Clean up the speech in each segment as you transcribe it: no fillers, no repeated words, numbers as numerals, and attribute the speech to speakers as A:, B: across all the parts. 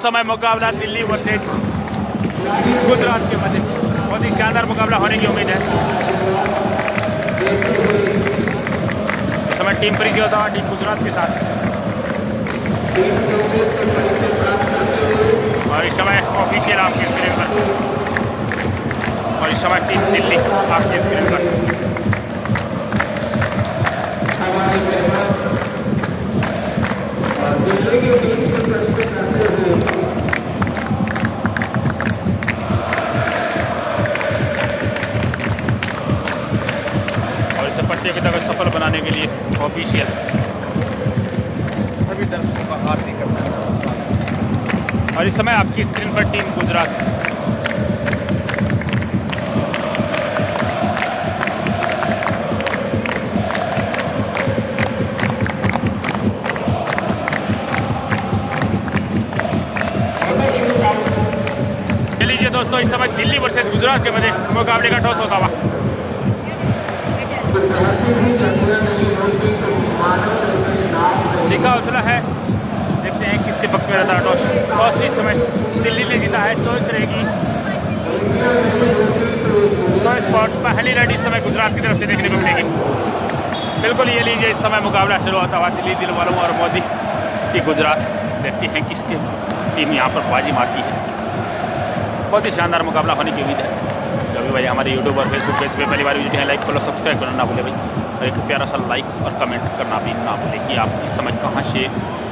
A: समय मुकाबला दिल्ली वर्सेज गुजरात के मध्य बहुत ही शानदार मुकाबला होने की उम्मीद है। इस समय टीम परिचय होता है टीम गुजरात के साथ और इस समय ऑफिशियल आपके स्क्रीन पर और इस समय टीम दिल्ली आपके स्क्रीन पर। और इस प्रतियोगिता को सफल बनाने के लिए ऑफिशियल सभी दर्शकों का हार्दिक अभिनंदन। और इस समय आपकी स्क्रीन पर टीम गुजरात लीजिए दोस्तों, इस समय दिल्ली वर्सेस गुजरात के मध्य मुकाबले का टॉस होता हुआ। सिक्का उछला है, देखते हैं किसके पक्ष में रहता है टॉस। टॉस इस समय दिल्ली ने जीता है, चॉइस रहेगी चॉइस स्पॉट। पहली रेड इस समय गुजरात की तरफ से देखने को मिलेगी। बिल्कुल ये लीजिए, इस समय मुकाबला शुरू होता हुआ दिल्ली दिल वालों और मोदी की गुजरात। देखते हैं किसकी टीम यहाँ पर बाजी मारती है। बहुत ही शानदार मुकाबला होने की उम्मीद है। जो भी भाई हमारे यूट्यूब और फेसबुक पेज पे पहली बार वीडियो है, लाइक फॉलो सब्सक्राइब करना ना भूले भाई, और एक प्यारा सा लाइक और कमेंट करना भी ना भूले कि आप इस समय कहाँ से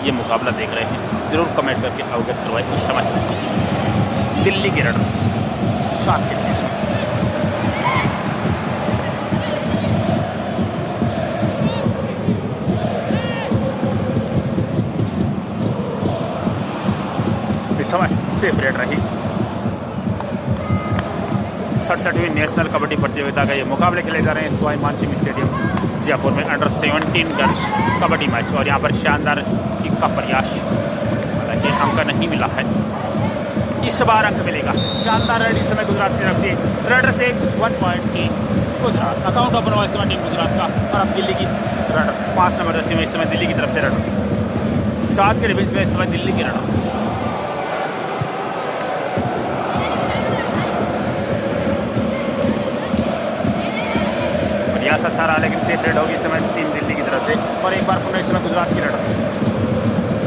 A: ये मुकाबला देख रहे हैं। ज़रूर कमेंट करके अवगत करवाएं। इस समय दिल्ली के रनर 7 के लिए इस समय सेफ रेड रही। 67वीं नेशनल कबड्डी प्रतियोगिता का ये मुकाबले खेले जा रहे हैं स्वामी मानसिंह स्टेडियम जयपुर में। अंडर 17 गर्ल्स कबड्डी मैच और यहाँ पर शानदार किक का प्रयास, हालांकि अंक नहीं मिला है। इस बार अंक मिलेगा। शानदार रेड इस समय गुजरात की तरफ से। रेडर से 1 पॉइंट की गुजरात। अकाउंट ओपन हुआ इस समय टीम गुजरात का। और अब दिल्ली की रेडर 5 नंबर जर्सी में इस समय दिल्ली की तरफ से रेडर। 7 के डिफेंस में इस समय दिल्ली की रेडर। प्रयास अच्छा रहा लेकिन सेफ रेड होगी इस समय टीम दिल्ली की तरफ से। और एक बार पुनः इस समय गुजरात की रेडर।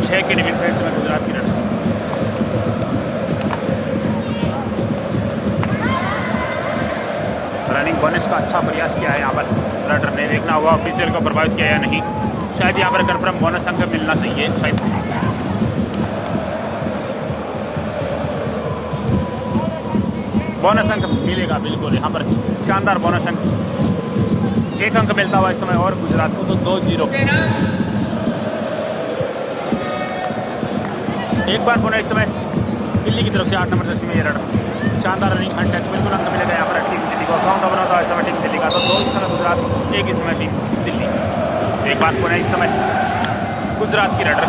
A: 6 के डिफेंस में इस समय गुजरात की रेडर। रनिंग बोनस का अच्छा प्रयास किया है यहाँ पर रेडर ने। देखना होगा ऑफिशियल को प्रभावित किया या नहीं। शायद यहाँ पर कन्फर्म बोनस अंक मिलना चाहिए शायद। बोनस अंक मिलेगा बिल्कुल। यहाँ पर शानदार बोनस अंक 1 अंक मिलता हुआ इस समय और गुजरात को तो 2-0। एक बार पुनः इस समय दिल्ली की तरफ से 8 नंबर जर्सी में ये रनर। शानदार रनिंग हंट टच, बिल्कुल अंक मिलेगा यहाँ पर टीम दिल्ली को। अकाउंट ओपन होता है इस समय टीम दिल्ली का, तो 2 इस समय गुजरात, 1 इस समय टीम दिल्ली। एक बार पुनः इस समय गुजरात की रनर।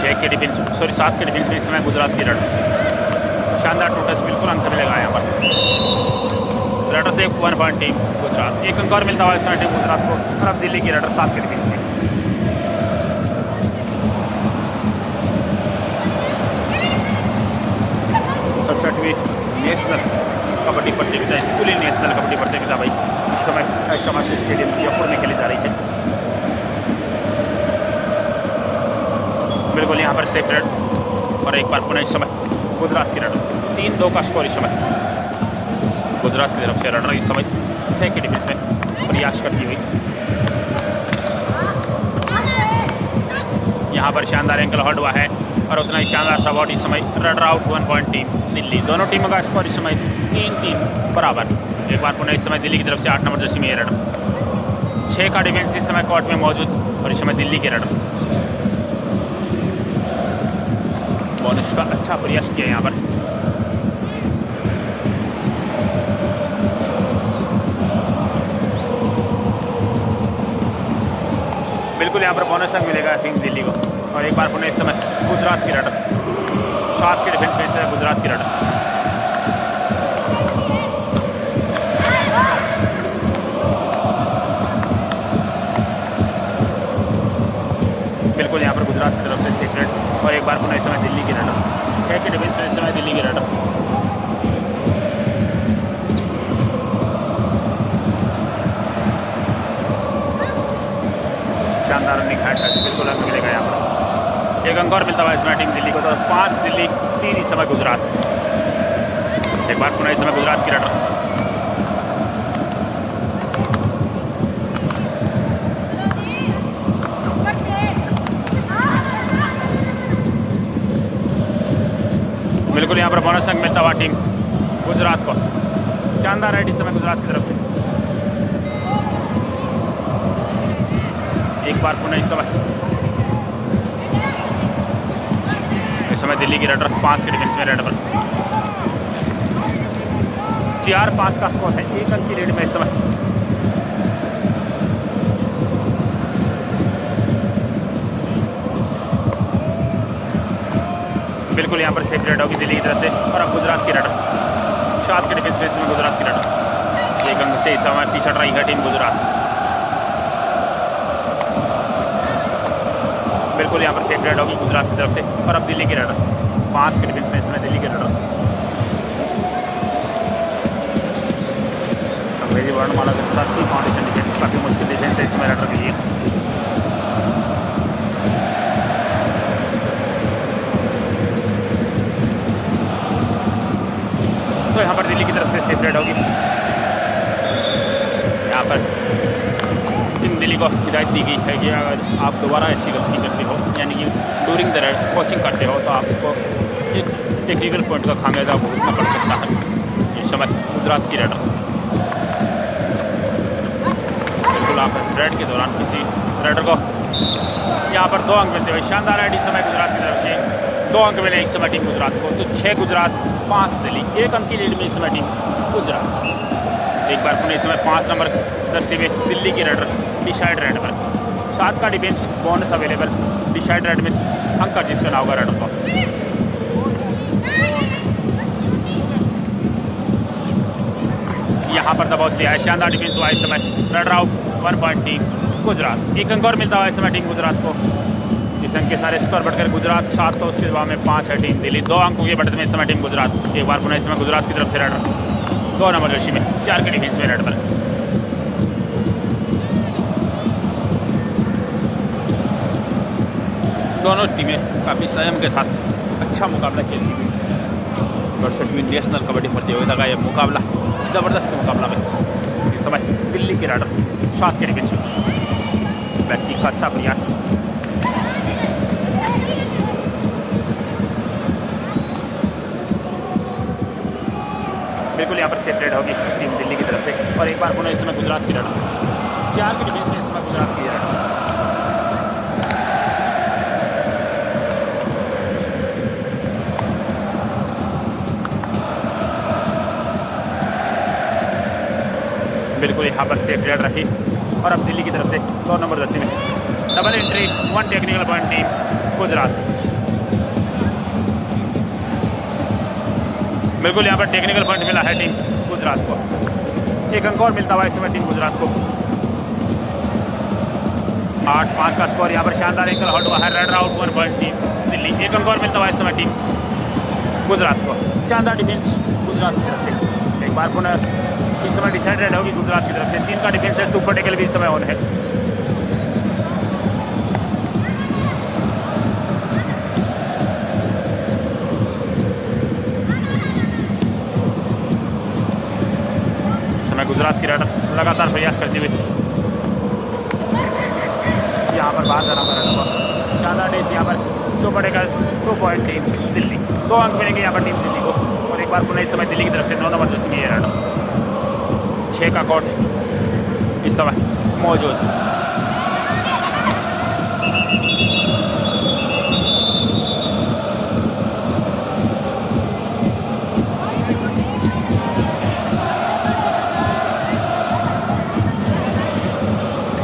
A: 7 के डिफेंस में इस समय गुजरात की रनर। शानदार टू टच, बिल्कुल अंक मिलेगा यहाँ पर। रेडर से 1 पॉइंट टीम गुजरात। 1 अंक और मिलता हुआ इस समय टीम गुजरात को। और अब दिल्ली की रेडर 7 के डिफेंस में। नेशनल कबड्डी प्रतियोगिता, स्कूली नेशनल कबड्डी प्रतियोगिता भाई इस समय शमाश स्टेडियम जयपुर में खेली जा रही है। बिल्कुल यहाँ पर सेफ रेड। और एक बार पुनः इस समय गुजरात की रेडर। 3-2 का स्कोर इस समय गुजरात की तरफ से। रनर इस समय 6 के डिफेंस में प्रयास करती हुई। यहाँ पर शानदार एंकल हॉल्ड हुआ है और उतना ही शानदार सपोर्ट इस समय। Runner out 1 point team Delhi. दोनों टीमों का स्कोर इस समय 3-3 बराबर। एक बार पुनः इस समय दिल्ली की तरफ से 8 नंबर जर्सी में ये रनर। 6 का डिफेंस इस समय कोर्ट में मौजूद और इस समय दिल्ली के रनर। बोनस का अच्छा प्रयास किया यहाँ पर। बिल्कुल यहाँ पर बोनस अंक मिलेगा टीम दिल्ली को। और एक बार पुनः इस समय गुजरात की रनर। 7 के डिफेंस में इस समय गुजरात की रनर। बिल्कुल यहाँ पर गुजरात की तरफ से सेपरेट, और एक बार पुनः इस समय दिल्ली की रनर 6 के डिफेंस में इस समय दिल्ली की रनर। शानदार रनिंग हैंड टच, बिल्कुल अंक मिलेगा यहाँ पर। एक अंक और मिलता हुआ इसमें टीम दिल्ली को, तो 5 दिल्ली 3 इस समय गुजरात। एक बार पुनः इस समय गुजरात की रनर। बिल्कुल यहाँ पर बोनस अंक मिलता हुआ टीम गुजरात को। शानदार राइड इस समय गुजरात की तरफ से। एक बार पुनः इस समय दिल्ली की रेडर 5 के डिफेंस में रेड पर 4-5 का स्कोर है, 1 अंक की लीड में इस समय। बिल्कुल यहाँ पर सेफ रेड होगी दिल्ली की तरफ से, और अब गुजरात की रेडर 7 के डिफेंस में इस समय गुजरात की रेडर। 1 अंक से इस समय पीछे हट रही है टीम गुजरात। बिल्कुल यहाँ पर सेफ रेड होगी गुजरात की तरफ से, और अब दिल्ली की रेडर 5 के डिफेंस में इस समय दिल्ली की रेडर। अंग्रेजी वर्णमाला के अनुसार सी फाउंडेशन डिफेंस काफ़ी मुश्किल डिफेंस है इस समय रेडर के लिए। तो यहाँ पर दिल्ली की तरफ से सेफ रेड होगी। यहाँ पर टीम दिल्ली को हिदायत दी गई है कि अगर आप दोबारा ऐसी गलती करते हो, यानी कि ड्यूरिंग द रेड कोचिंग करते हो, तो आपको एक टेक्निकल पॉइंट का खामियाजा भुगतना पड़ सकता है। इस समय गुजरात की रेडर। बिल्कुल आप रेड के दौरान किसी रेडर को यहाँ पर 2 अंक मिलते हुए शानदार राइड इस समय गुजरात की तरफ से। 2 अंक मिले इस समय टीम गुजरात को, तो 6 गुजरात 5 दिल्ली, 1 अंक की लीड में इस समय टीम गुजरात। एक बार पुनः इस समय 5 नंबर जर्सी में दिल्ली की रेडर डिसाइड रेड पर 7 का defence bonus available. Decide red में अंक का जीत करना होगा रेडर को। यहाँ पर दबाव लिया है, शानदार डिफेंस हुआ इस समय। Raider out 1 point team Gujarat. 1 अंक और मिलता हुआ इस समय टीम गुजरात को। इस अंक के सारे स्कोर बढ़कर गुजरात 7, तो उसके जवाब में 5 है टीम दिल्ली। 2 अंकों के बढ़ते में इस समय टीम गुजरात। एक बार पुनः इस समय गुजरात की तरफ से रेडर 2 नंबर जर्सी में 4 के डिफेंस में रेड पर। दोनों टीमें काफ़ी संयम के साथ अच्छा मुकाबला खेल रही हुई। 67वीं नेशनल कबड्डी प्रतियोगिता का यह मुकाबला ज़बरदस्त मुकाबला में इस समय दिल्ली की रेडर 7 के डिफेंस में। व्यक्ति का अच्छा प्रयास। बिल्कुल यहाँ पर सेपरेट होगी टीम दिल्ली की तरफ से, और एक बार पुनः इस समय गुजरात की रेडर 4 के डिफेंस में इस समय गुजरात की रेडर। बिल्कुल यहाँ पर सेफ रेड रही, और अब दिल्ली की तरफ से 2 नंबर जर्सी में double entry 1 technical point team Gujarat. बिल्कुल यहाँ पर टेक्निकल पॉइंट मिला है टीम गुजरात को। 1 अंक और मिलता हुआ इस समय टीम गुजरात को। 8-5 का स्कोर यहाँ पर शानदार एंकल हॉल्ट हुआ है। Raider out 1 point team Delhi. 1 अंक और मिलता हुआ इस समय टीम गुजरात को। शानदार डिफेंस गुजरात की तरफ से। एक बार पुनः इस समय डिसाइड रेड होगी गुजरात की तरफ से। 3 का डिफेंस है, सुपर टेकल भी इस समय ऑन है। इस समय गुजरात की रेडर लगातार प्रयास करती हुई यहाँ पर बाहर जाना पड़ेगा। शानदार डेस यहाँ पर super tackle 2 point team Delhi. 2 अंक मिलेंगे यहाँ पर टीम दिल्ली को, और एक बार पुनः इस समय दिल्ली की तरफ से 9 नंबर जर्सी में ये रेडर 6 का कोट इस समय मौजूद।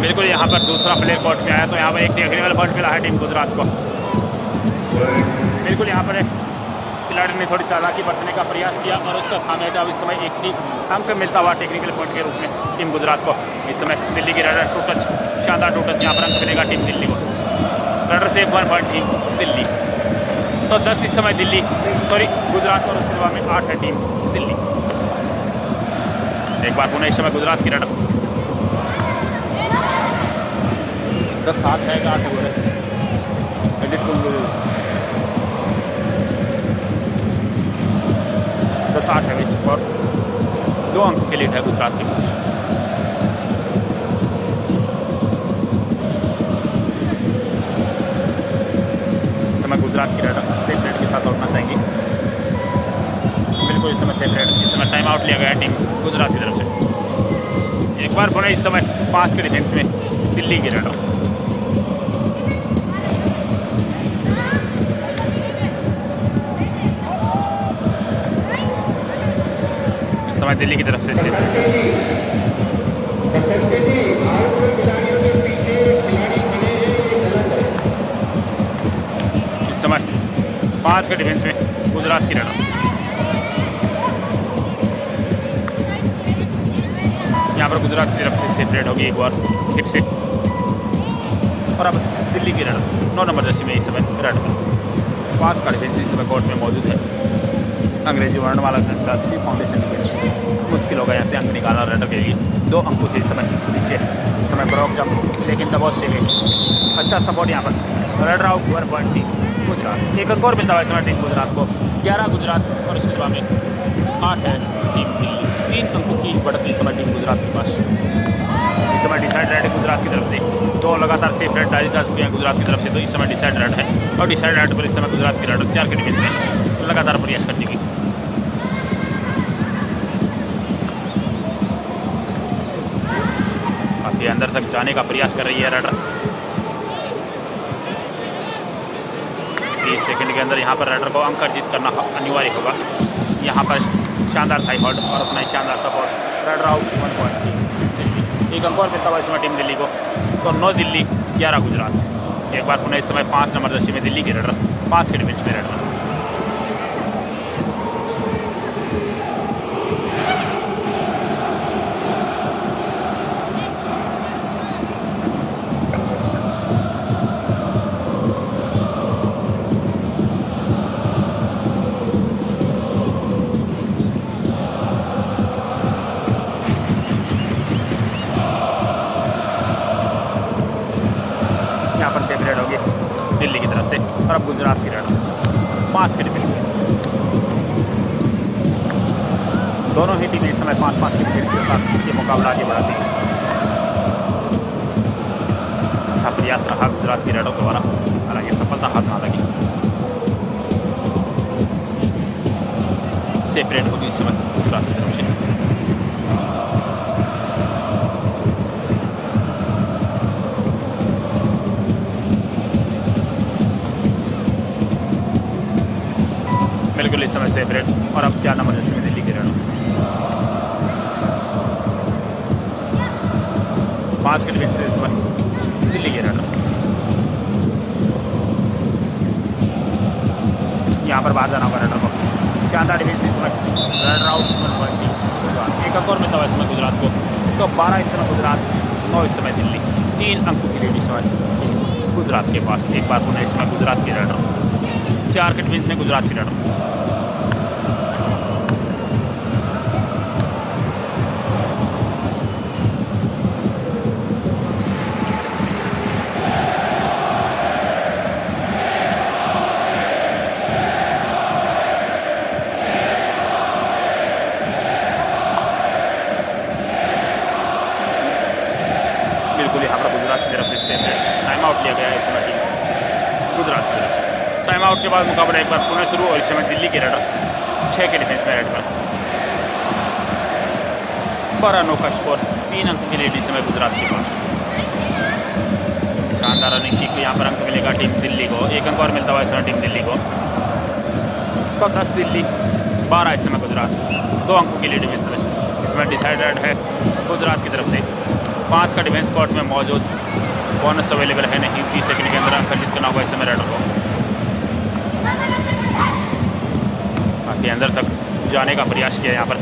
A: बिल्कुल यहाँ पर दूसरा प्लेयर कोर्ट में आया, तो यहाँ पर एक टेक्निकल पॉइंट मिला है टीम गुजरात को। बिल्कुल यहाँ पर खिलाड़ी ने थोड़ी चालाकी बरतने का प्रयास किया, और उसका खामियाजा इस समय 1 अंक मिलता हुआ टेक्निकल पॉइंट के रूप में टीम गुजरात को। इस समय दिल्ली की रेडर 2 टच, शानदार 2 टच यहाँ पर अंक मिलेगा टीम दिल्ली को। रेडर से 1 पॉइंट टीम दिल्ली। तो 10 इस समय दिल्ली गुजरात और उसके बाद में 8 है टीम दिल्ली। एक बार पुनः इस समय गुजरात की रेडर 10-7 है 8 हो रहे एडिट करूँगा 10-8 है इस पर 2 अंक के लीड है गुजरात के पास। इस समय गुजरात की रेडर सेफ रेड के साथ लौटना चाहेंगे। बिल्कुल इस समय सेफ रेड, इस समय टाइम आउट लिया गया है टीम गुजरात की तरफ से। एक बार पुनः इस समय 5 के डिफेंस में दिल्ली की रेडर। इस समय दिल्ली की तरफ से इस समय 5 के डिफेंस में गुजरात की रेडर। यहाँ पर गुजरात की तरफ से सेपरेट होगी एक बार फिर से। और अब दिल्ली की रेडर 9 नंबर जर्सी में इस समय रेड पर 5 का डिफेंस इस समय कोर्ट में मौजूद है। अंग्रेजी वर्णमाला के साथ सी फाउंडेशन डिफेंस मुश्किल होगा यहाँ से अंक निकालना रेडर के लिए। 2 अंकों से इस समय नीचे इस समय ब्रॉक जंप लेकिन दबॉच ले गए। अच्छा सपोर्ट यहाँ पर raider out 1 point team Gujarat. एक अंक और मिलता है इस समय टीम गुजरात को 11 गुजरात और उसके बाद में 8 है टीम दिल्ली। 3 अंकों की बढ़ती इस समय टीम गुजरात के पास। इस समय डिसाइड रेड है गुजरात की तरफ से। 2 लगातार सेफ रेड डाली जा चुकी हैं गुजरात की तरफ से। तो इस समय डिसाइड रेड है और डिसाइड रेड पर इस समय गुजरात की रेड 4 के डिफेंस में लगातार प्रयास करने की। काफी अंदर तक जाने का प्रयास कर रही है रेडर। 30 सेकंड के अंदर यहाँ पर रेडर को अंक अर्जित करना अनिवार्य होगा। यहाँ पर शानदार थाई हॉल्ड और अपना शानदार सपोर्ट। Raider out 1 point. एक अंक और मिलता हुआ इस समय टीम दिल्ली को। तो 9 दिल्ली 11 गुजरात। एक बार पुनः इस समय 5 नंबर जर्सी में दिल्ली की रेडर 5 के डिफेंस में रेडर। यहाँ पर सेफ रेड होगी दिल्ली की तरफ से। और अब गुजरात की रेड 5 के डिफेंस में। दोनों ही टीम इस समय 5-5 के डिफेंस के साथ ये मुकाबला आगे बढ़ाती है। अच्छा प्रयास रहा गुजरात की रेडों द्वारा, हालांकि सफलता हाथ ना लगी। सेफ रेड होगी इस समय गुजरात की तरफ से। बिल्कुल इस समय सेफ रेड और अब 4 नंबर जर्सी में दिल्ली की रेड 5 के डिफेंस से इस समय दिल्ली की रेड। यहाँ पर बाहर जाना होगा रेडर को। शानदार डिफेंस इस समय रेडर आउट 1 पॉइंट। एक अंक और मिलता हुआ इस समय गुजरात को। तो 12 इस समय गुजरात 9 इस समय दिल्ली। 3 अंकों की लीड इस समय गुजरात के पास। एक बार पुनः इस समय गुजरात की रेडर 4 के डिफेंस में गुजरात की रेडर। बिल्कुल यहाँ पर गुजरात की तरफ से टाइम आउट लिया गया है इस समय टीम गुजरात की तरफ से। टाइम आउट के बाद मुकाबला एक बार पुनः शुरू और इस समय दिल्ली की रेडर 6 के डिफेंस में रेड पर 12 9 का स्कोर। 3 अंक की लीड इस समय गुजरात के पास। शानदार रनिंग की यहाँ पर अंक मिलेगा टीम दिल्ली को। 1 अंक और मिलता हुआ इस समय टीम दिल्ली को। तो 10 दिल्ली 12 इस समय गुजरात। 2 अंकों की लीड में इस समय डिसाइड रेड है गुजरात की तरफ से। 5 का डिफेंस कोर्ट में मौजूद। बोनस अवेलेबल है नहीं। 30 सेकंड के अंदर अंक अर्जित करना होगा इस समय रेडर को। बाकी अंदर तक जाने का प्रयास किया यहाँ पर।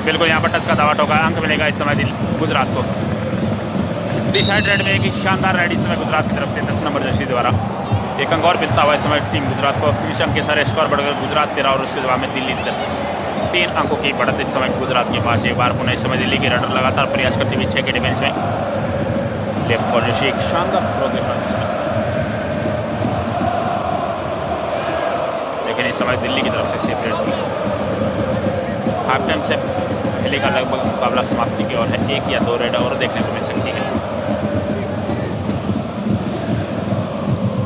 A: बिल्कुल यहाँ पर टच का दावा ठोका। अंक मिलेगा इस समय गुजरात को। डिसाइड रेड में एक शानदार रेड इस समय गुजरात की तरफ से 10 नंबर जर्सी द्वारा एक अंक और मिलता हुआ इस समय टीम गुजरात को 20 अंक के सारे स्कोर बढ़कर गुजरात 13 और उसके जवाब में दिल्ली 10। 3 अंकों की बढ़त इस समय गुजरात के पास। एक बार पुनः इस समय दिल्ली के रनर लगातार प्रयास करती हुई 6 के डिफेंस में लेफ्ट कॉर्नर से एक शानदार प्रोग्रेस इसमें, लेकिन इस समय दिल्ली की तरफ से सेपरेट हुई। हाफ टाइम से पहले का लगभग मुकाबला समाप्ति की ओर है। 1 या 2 रेड और देखने को मिल सकती है।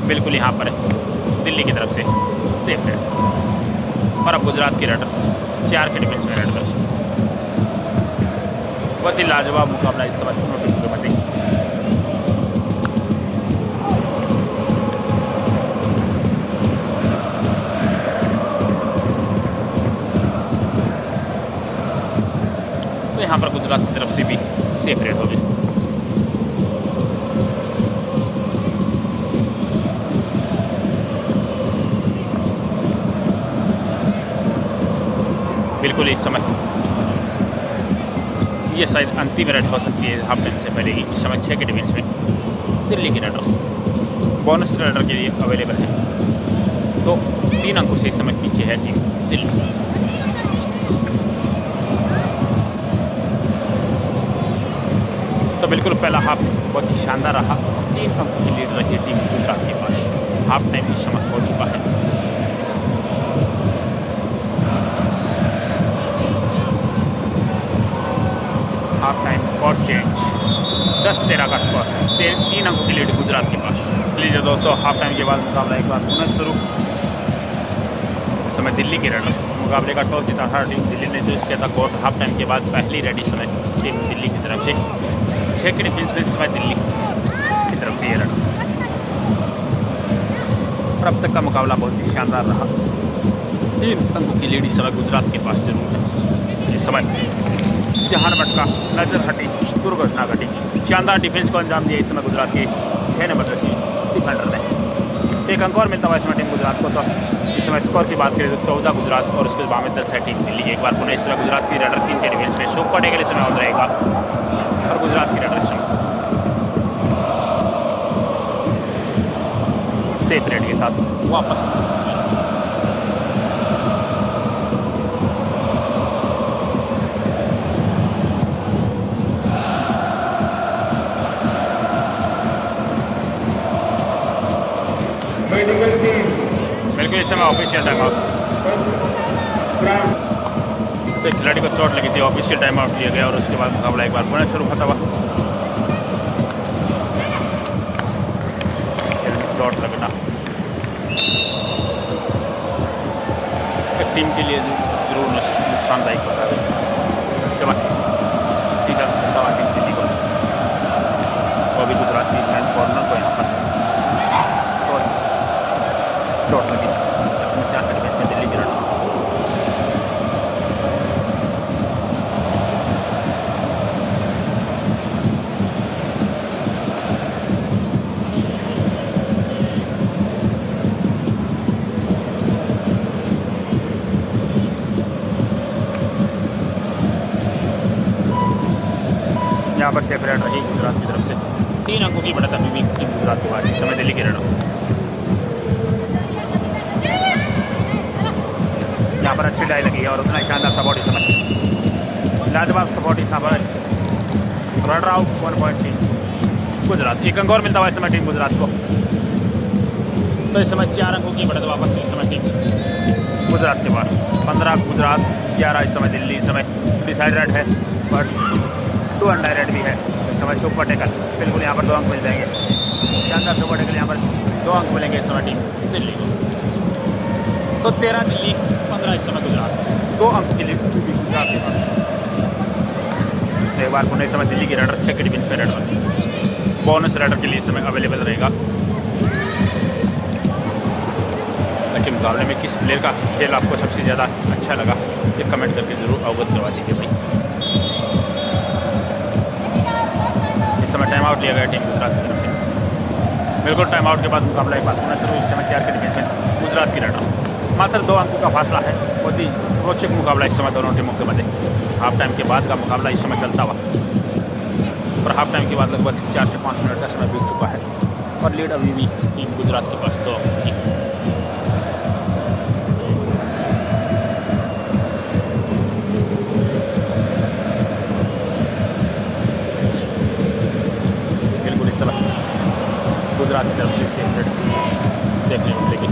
A: बिल्कुल यहाँ पर है दिल्ली की तरफ से सेफ रेड और अब गुजरात की रेडर 4 के डिफेंस में रेड कर। बहुत ही लाजवाब मुकाबला इस समय दोनों टीमों के मध्य। तो यहाँ पर गुजरात की तरफ से भी सेफ रेड हो गई। बिल्कुल इस समय ये शायद अंतिम रेड हो सकती है हाफ टाइम से पहले ही। इस समय 6 के डिफेंस में दिल्ली की रेडर बोनस रेडर के लिए अवेलेबल है। तो 3 अंकों से इस समय पीछे है टीम दिल्ली। तो बिल्कुल पहला हाफ बहुत ही शानदार रहा। 3 अंकों की लीड रही टीम गुजरात के पास। हाफ टाइम इस समय हो चुका है। हाफ टाइम स्कोर चेंज 10-13 का स्कोर। 3 अंकों की लीड गुजरात के पास। लीजिए दोस्तों, हाफ टाइम के बाद मुकाबला एक बार पुनः शुरू। इस समय दिल्ली की रेडर मुकाबले का टॉस जीता था टीम दिल्ली ने, जो इसके था कोर्ट। हाफ टाइम के बाद पहली रेड इस समय टीम दिल्ली की तरफ से 6 के डिफेंस में इस समय दिल्ली की तरफ से ये रेडर। और अब तक का मुकाबला बहुत ही शानदार रहा। 3 अंकों की लीड इस समय गुजरात के पास जरूर है। इस समय जहां भटका नजर हटी, दुर्घटना घटी। शानदार डिफेंस को अंजाम दिया इस समय गुजरात के 6 नंबर जर्सी डिफेंडर ने। 1 अंक और मिलता हुआ इस समय टीम गुजरात को। तो इस समय स्कोर की बात करें तो 14 गुजरात और उसके बाद में 10 है टीम दिल्ली। एक बार पुनः इस समय गुजरात की रेडर 3 के डिफेंस में शोक पड़े के लिए समय आउट रहेगा और गुजरात की रेडर इस समय सेफ रेड के साथ वापस। बिल्कुल इस समय ऑफिशियल टाइम आउट। तो एक खिलाड़ी को चोट लगी थी, ऑफिशियल टाइम आउट लिया गया और उसके बाद मुकाबला एक बार पुनः शुरू होता हुआ। चोट लगना टीम के लिए जरूर नुकसानदायक होता है। उसके बाद टीम दिल्ली को तो अभी गुजरात की मैन कॉर्नर को यहाँ पर चोट लगी। इसमें 4 के डिफेंस में दिल्ली की रन। यहाँ पर सेपरेट रही गुजरात की तरफ से। 3 अंकों की बढ़त अभी भी टीम गुजरात के पास। इस समय दिल्ली की रन। यहाँ पर अच्छी डाई लगी है और उतना ही शानदार सपोर्ट इस समय। लाजवाब सपोर्ट इस पर। Run out 1 point team Gujarat. 1 अंक और मिलता हुआ इस समय टीम गुजरात को। तो इस समय 4 अंकों की बढ़त वापस इस समय टीम गुजरात के पास। 15 गुजरात, 11 इस समय दिल्ली। इस समय डिसाइड रेड है बट 2 अनडायरेक्ट भी है। इस समय सुपर टेकल बिल्कुल यहाँ पर 2 अंक मिल जाएंगे। शानदार सुपर टेकल यहाँ पर 2 अंक मिलेंगे इस समय टीम दिल्ली को। तो 13 दिल्ली, 15 इस समय गुजरात। 2 अंक के लिए गुजरात के पास। एक बार पुनः इस समय दिल्ली की रेडर 6 के डिफेंस में रेडर बोनस रेडर के लिए इस समय अवेलेबल रहेगा। ताकि मुकाबले में किस प्लेयर का खेल आपको सबसे ज़्यादा अच्छा लगा ये कमेंट करके ज़रूर अवगत करवा दीजिए भाई। इस समय टाइम आउट लिया गया टीम गुजरात की तरफ से। बिल्कुल टाइम आउट के बाद मुकाबला एक बार पुनः शुरू। इस समय 4 के डिफेंस में गुजरात की रेडर। मात्र 2 अंकों का फासला है। बहुत ही रोचक मुकाबला इस समय दोनों टीमों के मध्य। हाफ टाइम के बाद का मुकाबला इस समय चलता हुआ। पर हाफ टाइम के बाद लगभग 4 से 5 मिनट का समय बीत चुका है और लीड अभी भी टीम गुजरात के पास 2 अंक की। बिल्कुल इस समय गुजरात की तरफ से सेपरेट देखने को मिलेगी।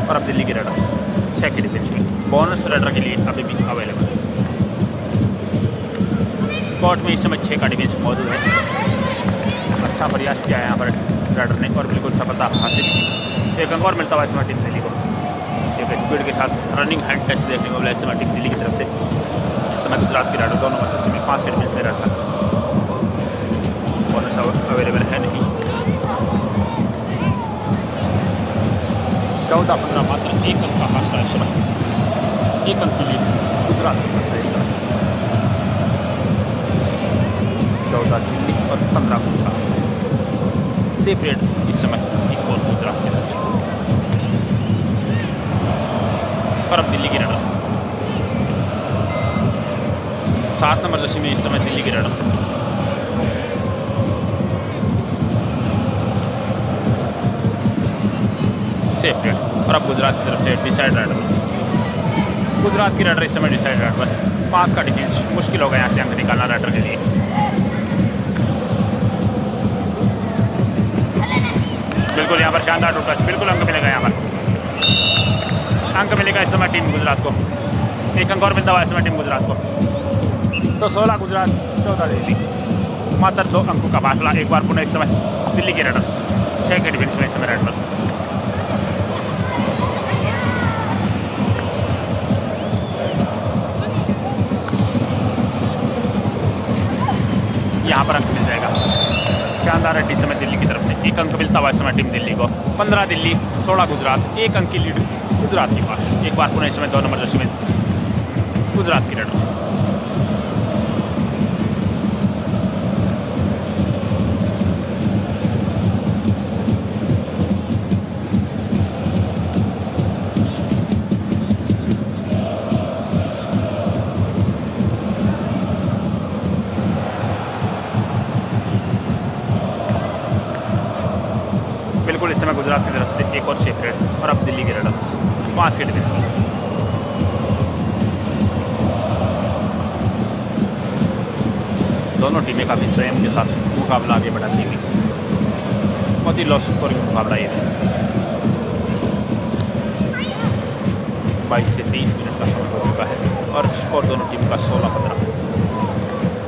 A: और अब दिल्ली की रेडर सेकेंड इनिंग्स में बोनस रेडर के लिए अभी भी अवेलेबल है। कोर्ट में इस समय 6 का डिफेंस मौजूद है। अच्छा प्रयास किया है यहाँ पर रेडर ने और बिल्कुल सफलता हासिल की। एक अंक और मिलता हुआ इस समय टीम दिल्ली को। एक स्पीड के साथ रनिंग हैंड टच देखने को मिला इस समय टीम दिल्ली की तरफ से। इस समय गुजरात की रेडर दोनों मतलब में 5 के डिफेंस में रहता है। बोनस अवेलेबल है नहीं। 14-15 मात्र 1 अंक का फासला इस समय। 1 अंक की लीड गुजरात के पास है इस समय। 14 दिल्ली और 15 गुजरात। सेपरेट इस समय एक और गुजरात की तरफ से। और अब दिल्ली की रेडर 7 नंबर जर्सी में इस समय दिल्ली की रेडर। सेपरेट और अब गुजरात की तरफ से डिसाइड राइडर। गुजरात की राइडर इस समय डिसाइड राइडर 5 का डिफेंस मुश्किल होगा यहाँ से अंक निकालना राइडर के लिए। बिल्कुल यहाँ पर शानदार टू टच, बिल्कुल अंक मिलेगा। यहाँ पर अंक मिलेगा इस समय टीम गुजरात को। 1 अंक और मिलता हुआ इस समय टीम गुजरात को। तो 16 गुजरात 14 दिल्ली, मात्र 2 अंकों का फासला। एक बार पुनः इस समय दिल्ली की राइडर 6 के डिफेंस में इस समय राइडर। यहाँ पर अंक मिल जाएगा। शानदार है इस समय दिल्ली की तरफ से। 1 अंक मिलता हुआ इस समय टीम दिल्ली को। 15 दिल्ली 16 गुजरात। 1 अंक की लीड गुजरात के पास। एक बार पुनः इस समय 2 नंबर जर्सी में गुजरात की रेडर। बिल्कुल इस समय गुजरात की तरफ से एक और सेपरेट और अब दिल्ली की रेडर 5 के डिफेंस में। दोनों टीमें काफ़ी स्वयं के साथ मुकाबला आगे बढ़ाती हुई। बहुत ही लो स्कोरिंग मुकाबला ये है। 22 से 23 मिनट का समय हो चुका है और स्कोर दोनों टीम का 16-15।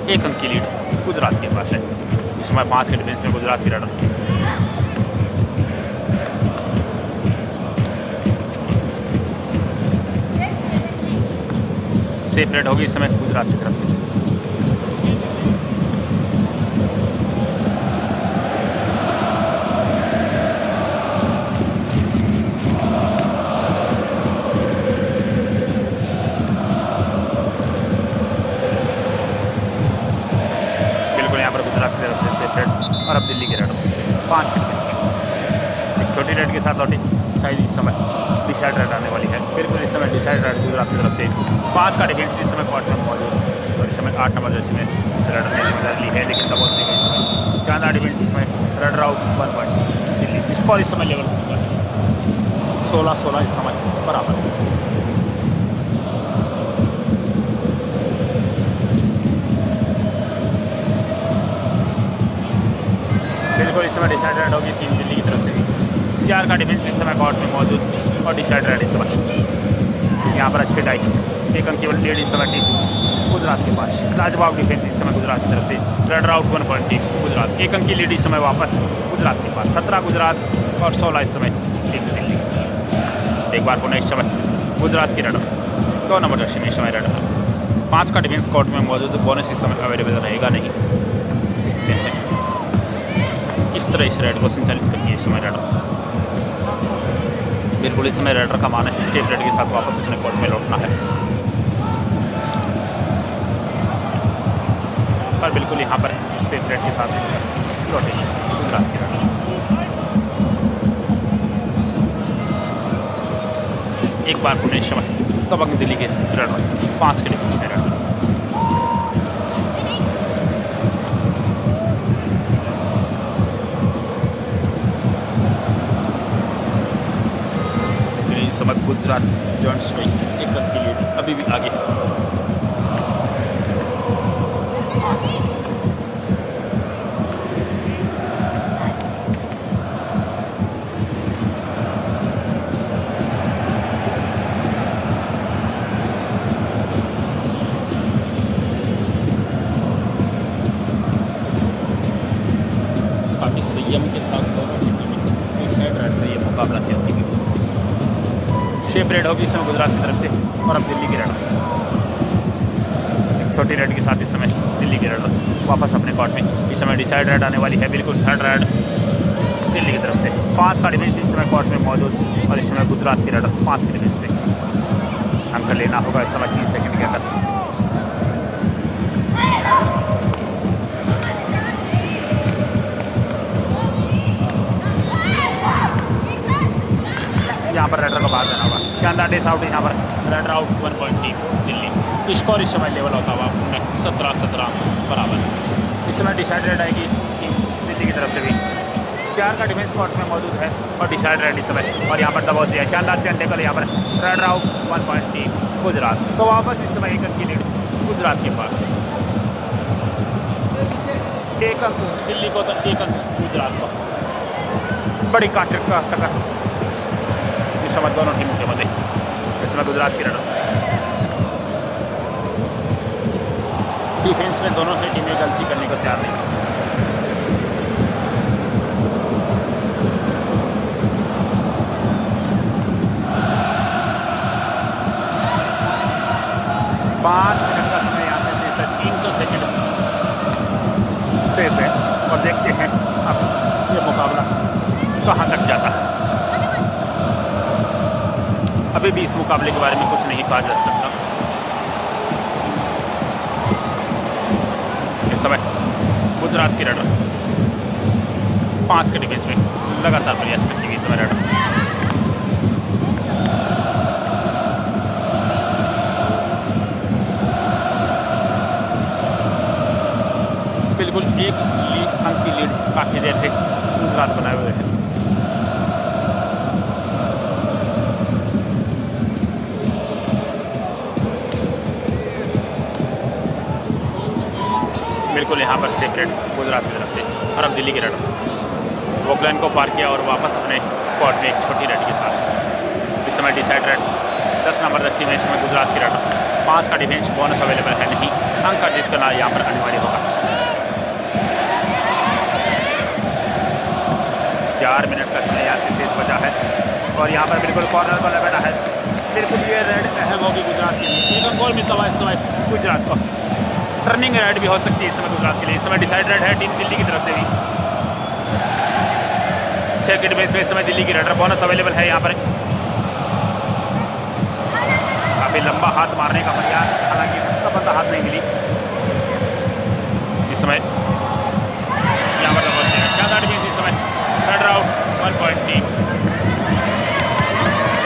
A: 1 अंक की लीड गुजरात के पास है। इस समय 5 के डिफेंस में गुजरात की रेडर। सेपरेट होगी इस समय गुजरात की तरफ से। बिल्कुल यहाँ पर गुजरात की तरफ से सेपरेट और अब दिल्ली की रेड 5 के डिफेंस। एक छोटी रेड के साथ लौटी शायद इस समय डिसाइड रेड आने वाली है। बिल्कुल इस समय डिसाइड रेड गुजरात की तरफ से 5 का डिफेंस इस समय कोर्ट में मौजूद। और इस समय 8 नंबर जर्सी में इस रेडर ने जिम्मेदारी ली है, लेकिन दबोच दी गई इस समय। शानदार डिफेंस इस समय raider out 1 point Delhi. Score इस समय लेवल हो चुका है 16-16 इस समय बराबर। बिल्कुल इस समय डिसाइड रेड होगी टीम दिल्ली की तरफ से भी। 4 का डिफेंस इस समय कोर्ट में मौजूद और डिसाइड रेड इस समय। यहाँ पर अच्छे डाई 1 अंक केवल लीड इस समय टीम गुजरात के पास। लाजवाब डिफेंस इस समय गुजरात की तरफ से। Raider out 1 point team Gujarat. 1 अंक की लीड इस समय वापस गुजरात के पास। 17 गुजरात और 16 इस समय टीम दिल्ली। एक बार पुनः इस समय गुजरात की रेडर 2 नंबर जर्सी में इस समय रेडर। 5 का डिफेंस कोर्ट में मौजूद। बोनस इस समय अवेलेबल रहेगा नहीं। इस तरह इस रेड को संचालित करती है इस समय रेडर। बिल्कुल इस समय रेडर का मानस शेप रेड के साथ वापस अपने कोर्ट में लौटना है। पर बिल्कुल यहाँ पर सेफ रेड के साथ इस लौटेगी गुजरात की रेडर। एक बार पुणे समय तब अंक दिल्ली के रेडर 5 के डिफेंस में रेडर। समय गुजरात जॉइंट्स में 1 अंक की लीड अभी भी आगे। काफ़ी संयम के साथ दोनों की टीमें सेट रन में ये मुकाबला खेलती हुई। शेप रेड होगी इस समय गुजरात की तरफ से और अब दिल्ली की रेड। एक छोटी रेड के साथ इस समय दिल्ली की रेड वापस अपने कोर्ट में। इस समय डिसाइड रेड आने वाली है, बिल्कुल थर्ड रेड दिल्ली की तरफ से। 5 का डिफेंस इस समय कोर्ट में मौजूद और इस समय गुजरात की रेड 5 के डिफेंस में। अंक लेना होगा इस समय 30 सेकंड के अंदर। यहाँ पर रेडर को बाहर देना होगा। शानदार डिस आउट यहाँ पर, raider out 1 point team Delhi. Score इस समय लेवल होता हुआ 17-17 बराबर। इस समय डिसाइड रेड आएगी टीम दिल्ली की तरफ से भी। 4 का डिफेंस कोर्ट में मौजूद है और डिसाइड रेड इस समय। और यहाँ पर दबाव दिया शानदार चैन टेकल यहाँ पर, raider out 1 point team Gujarat. तो वापस इस समय 1 अंक की लीड गुजरात के पास। 1 अंक दिल्ली को तो 1 अंक गुजरात को। बड़ी कांटे का टक्कर इस समय दोनों टीमों के मध्य। इसमें गुजरात की रन डिफेंस में दोनों से टीमें गलती करने को तैयार नहीं। पाँच मिनट का समय यहाँ से शेष है, 300 सेकेंड शेष है और देखते हैं अब ये मुकाबला कहाँ तक जाता है। अभी भी इस मुकाबले के बारे में कुछ नहीं कहा जा सकता। इस समय गुजरात की रेडर 5 के डिफेंस में लगातार प्रयास करती हुई इस समय रेडर। बिल्कुल 1 अंक की लीड काफ़ी देर से गुजरात बनाए हुए हैं। बिल्कुल यहाँ पर सेपरेट गुजरात की तरफ से और अब दिल्ली की रेड। वोकलैंड को पार किया और वापस अपने कोर्ट में एक छोटी रेड के साथ। इस समय डिसाइड रेड 10 नंबर दस्ती में इस समय गुजरात की रेड। 5 का डिफेंस बोनस अवेलेबल है नहीं, अंक अर्जित करना यहाँ पर अनिवार्य होगा। 4 मिनट का समय यहाँ से शेष बचा है और यहाँ पर बिल्कुल कॉर्नर को लगाना है। बिल्कुल ये रेड अहम होगी गुजरात के लिए। 1 गोल मिलता हुआ इस समय गुजरात को। टर्निंग रेड भी हो सकती है इस समय गुजरात के लिए। इस समय डिसाइड रेड है टीम दिल्ली की तरफ से भी। 6 के डिफेंस में इस समय दिल्ली की रेडर। बोनस अवेलेबल है यहाँ पर। काफ़ी लंबा हाथ मारने का प्रयास, हालांकि सफलता हाथ नहीं मिली। इस समय यहाँ पर शानदार डिफेंस इस समय। Raider out 1 point team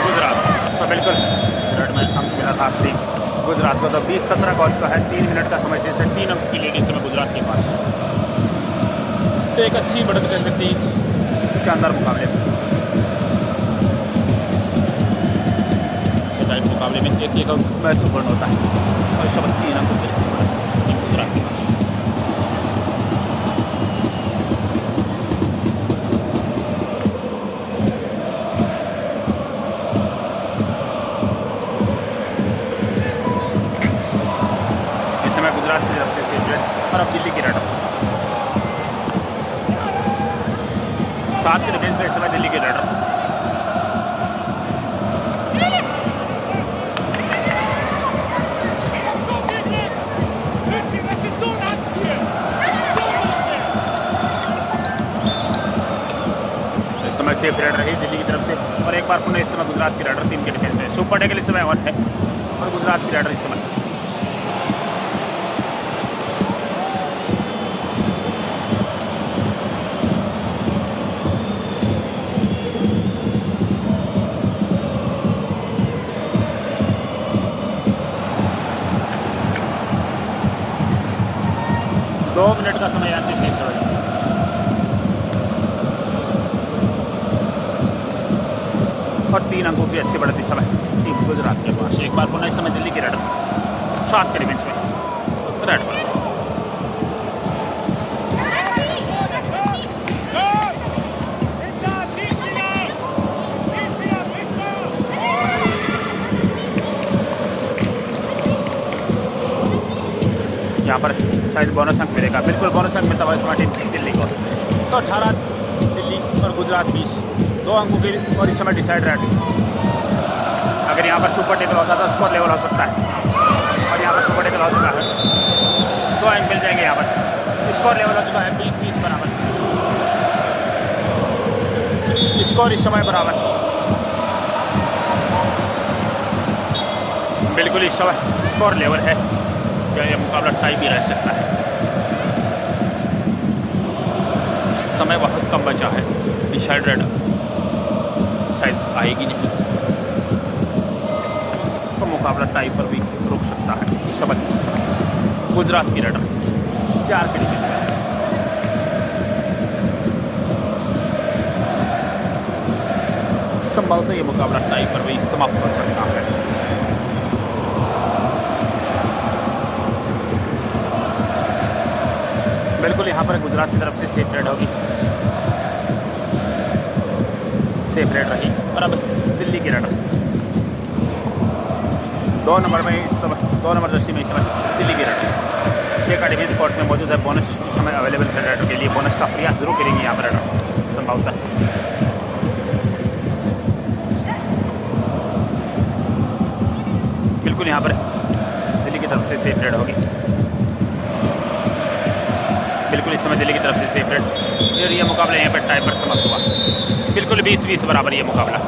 A: Gujarat. तो बिल्कुल इस रेड में अंक मिला था टीम गुजरात को। तो 20-17 गॉज का है, 3 मिनट का समय शेष है। 3 अंक की लीड इस समय गुजरात के पास। तो एक अच्छी बढ़त कह सकते हैं इस शानदार मुकाबले में। टाइट मुकाबले में एक अंक महत्वपूर्ण होता है और इस समय 3 अंक की अच्छी बढ़त गुजरात के पास। गुजरात की तरफ से सेपरेट और अब दिल्ली की रेडर। 7 के डिफेंस में इस समय दिल्ली की रेडर। इस समय सेपरेट रही दिल्ली की तरफ से और एक बार पुनः इस समय गुजरात की रेडर 3 के डिफेंस में। सुपर टेकल इस समय 1 है और गुजरात की रेडर इस समय। दो मिनट का समय यहाँ से शेष हो रहा है और 3 अंकों की अच्छी बढ़त इस समय टीम गुजरात के पास। एक बार पुनः इस समय दिल्ली की रेड 7 के डिफेंस में रेड पर। यहाँ पर शायद बोनस अंक मिलेगा, बिल्कुल बोनस अंक मिलता हुआ इस समय टीम दिल्ली को। तो 18 दिल्ली और गुजरात 20, 2 अंकों की और इस समय डिसाइड रेड। अगर यहाँ पर सुपर टेबल होता तो स्कोर लेवल हो सकता है, और यहाँ पर सुपर टेबल हो चुका है, 2 अंक मिल जाएंगे। यहाँ पर स्कोर लेवल हो चुका है 20-20 बराबर, स्कोर इस समय बराबर। बिल्कुल इस समय स्कोर लेवल है, यह मुकाबला टाई भी रह सकता है। समय बहुत कम बचा है, डिसाइड रेड शायद आएगी नहीं, तो मुकाबला टाई पर भी रुक सकता है। इस समय गुजरात की रेड 4 के डिफेंस है। संभवतः ये मुकाबला टाई पर भी समाप्त हो सकता है। बिल्कुल यहाँ पर गुजरात की तरफ से सेफ रेड होगी, सेफ रेड रही। और अब दिल्ली की रेड 2 नंबर में इस समय 2 नंबर जर्सी में इस समय दिल्ली की रेड 6 का डिफेंस कोर्ट में मौजूद है। बोनस इस समय अवेलेबल है रेडर के लिए, बोनस का प्रयास जरूर करेंगे यहाँ पर रेडर संभवतः। बिल्कुल यहाँ पर दिल्ली की तरफ से सेफ रेड होगी, बिल्कुल इस समय दिल्ली की तरफ से सेफ रेड। ये मुकाबला यहाँ पर टाई पर समाप्त हुआ, बिल्कुल 20-20 बराबर ये मुकाबला।